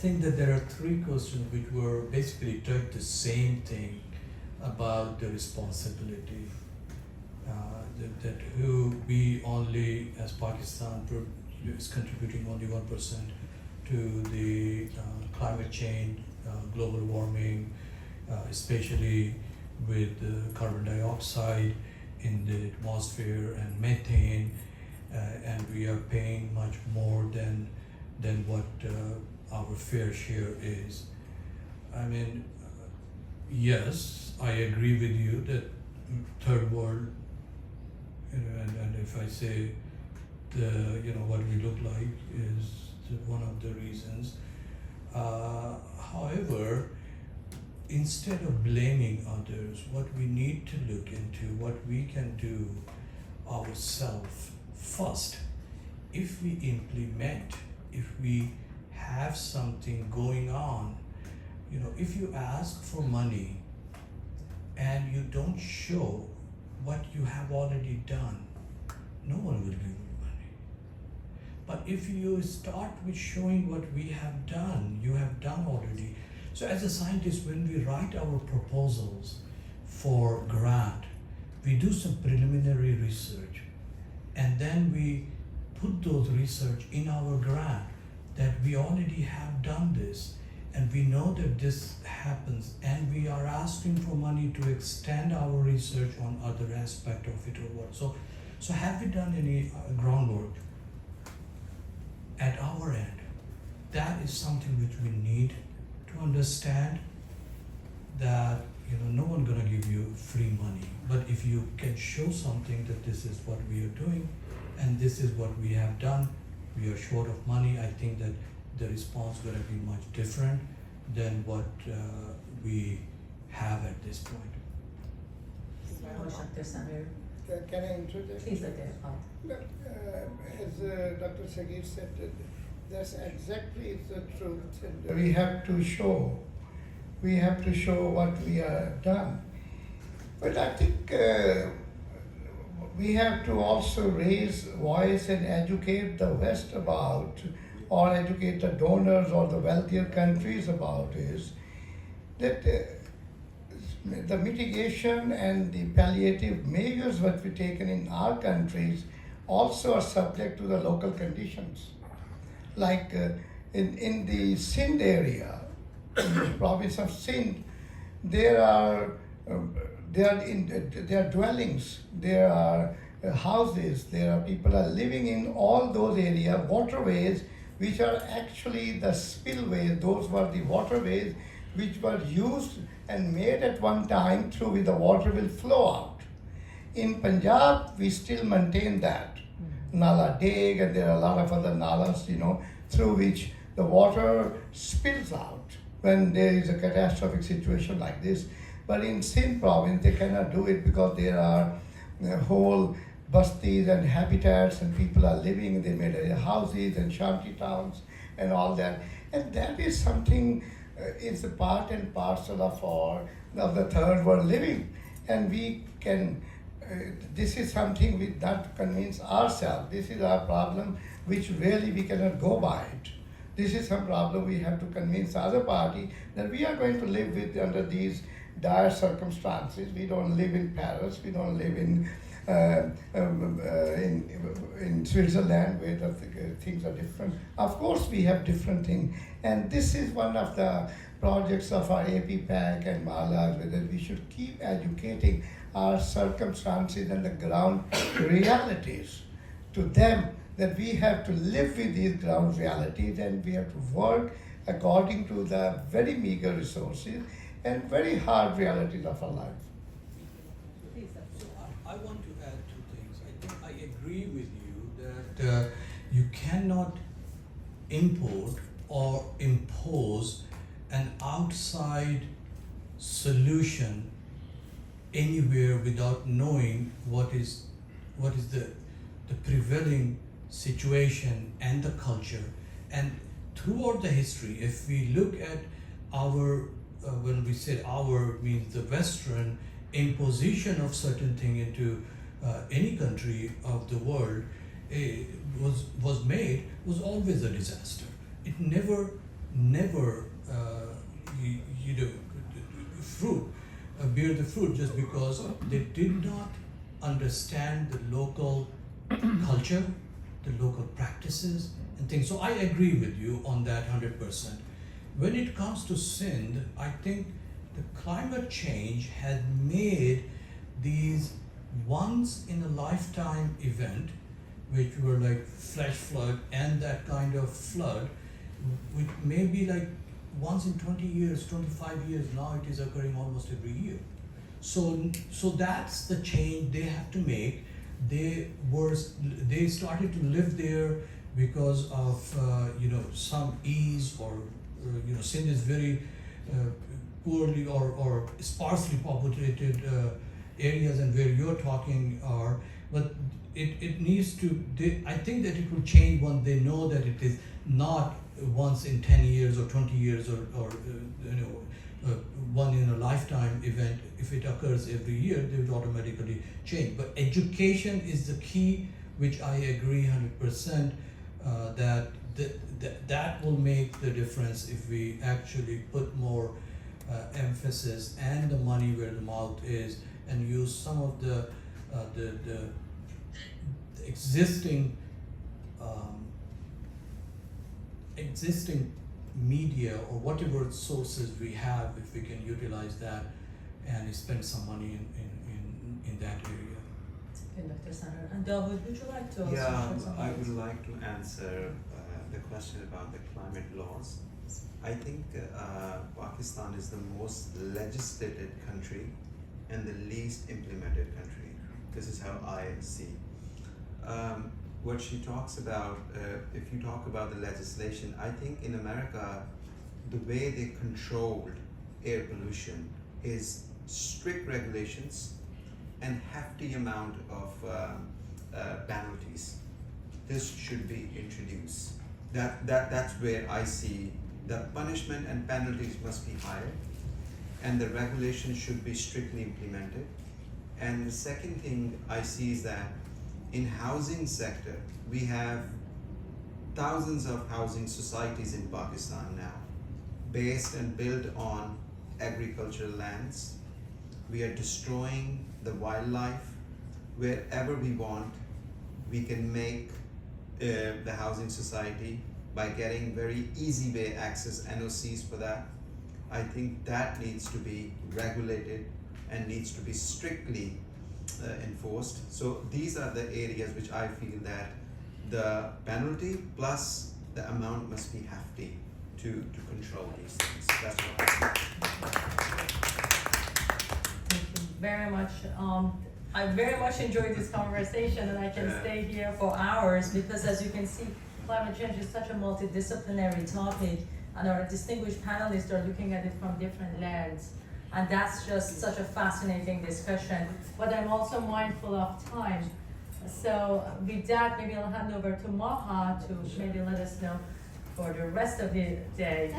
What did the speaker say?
think that there are three questions which were basically trying the same thing about the responsibility. That who we only, as Pakistan, is contributing only 1% to the climate change, global warming, especially with carbon dioxide in the atmosphere and methane, and we are paying much more than what our fair share is. I mean, yes, I agree with you that third world, and if I say what we look like is one of the reasons. However, instead of blaming others, what we need to look into, what we can do ourselves first. If we implement, if we have something going on, if you ask for money and you don't show what you have already done, no one will give you money. But if you start with showing what we have done, you have done already. So as a scientist, when we write our proposals for grant, we do some preliminary research, and then we put those research in our grant that we already have done this, and we know that this happens, and we are asking for money to extend our research on other aspect of it or what. So have we done any groundwork at our end? That is something which we need to understand, that no one gonna give you free money. But if you can show something that this is what we are doing and this is what we have done, we are short of money, I think that the response is going to be much different than what we have at this point. Dr. Saghir. Can I introduce? Please, Dr. As Dr. Saghir said, that's exactly the truth. And we have to show what we have done. But I think we have to also raise voice and educate the West about, or educate the donors or the wealthier countries about, is that the mitigation and the palliative measures that we taken in our countries also are subject to the local conditions. Like in the Sindh area, in the province of Sindh, there are dwellings, there are houses, there are people are living in all those areas, waterways, which are actually the spillways. Those were the waterways which were used and made at one time through which the water will flow out. In Punjab, we still maintain that. Nala Deg, and there are a lot of other nalas, through which the water spills out when there is a catastrophic situation like this. But in Sindh province, they cannot do it because there are whole bastis and habitats, and people are living, they made houses and shanty towns and all that. And that is something, it's a part and parcel of the third world living. And we can, this is something we not convince ourselves. This is our problem, which really we cannot go by it. This is some problem we have to convince the other party that we are going to live with under these dire circumstances. We don't live in Paris, we don't live in Switzerland, where the things are different. Of course we have different things, and this is one of the projects of our APPAC and Malas, that we should keep educating our circumstances and the ground realities to them, that we have to live with these ground realities, and we have to work according to the very meager resources and very hard realities of our life. So I want to add two things. I think I agree with you that you cannot import or impose an outside solution anywhere without knowing what is the prevailing situation and the culture. And throughout the history, if we look at our when we say our, means the Western imposition of certain thing into any country of the world was always a disaster. It never never bear the fruit just because they did not understand the local culture, the local practices and things. So I agree with you on that 100%. When it comes to Sindh, I think the climate change had made these once in a lifetime event, which were like flash flood and that kind of flood, which may be like once in 20 years, 25 years, now it is occurring almost every year. So that's the change they have to make. They started to live there because of some ease, or Sindh is very poorly or sparsely populated areas, and where you're talking are, but it needs to. I think that it will change when they know that it is not once in 10 years or 20 years or one in a lifetime event. If it occurs every year, they would automatically change. But education is the key, which I agree 100% that will make the difference if we actually put more emphasis and the money where the mouth is, and use some of the existing media or whatever sources we have, if we can utilize that and spend some money in that area. Okay, Dr. Saghir. And Dawood, would you like to also Yeah, share some I would thoughts? like to answer the question about the climate laws. I think Pakistan is the most legislated country and the least implemented country. This is how I see. What she talks about, if you talk about the legislation, I think in America, the way they controlled air pollution is strict regulations and hefty amount of penalties. This should be introduced. That's where I see the punishment and penalties must be higher, and the regulations should be strictly implemented. And the second thing I see is that in housing sector, we have thousands of housing societies in Pakistan now, based and built on agricultural lands. We are destroying the wildlife. Wherever we want, we can make the housing society by getting very easy way access NOCs for that. I think that needs to be regulated and needs to be strictly enforced. So these are the areas which I feel that the penalty plus the amount must be hefty to control these things. That's what I think. Thank you very much. I very much enjoyed this conversation, and I can stay here for hours, because as you can see, climate change is such a multidisciplinary topic, and our distinguished panelists are looking at it from different lenses. And that's just such a fascinating discussion. But I'm also mindful of time. So with that, maybe I'll hand over to Maha to maybe let us know for the rest of the day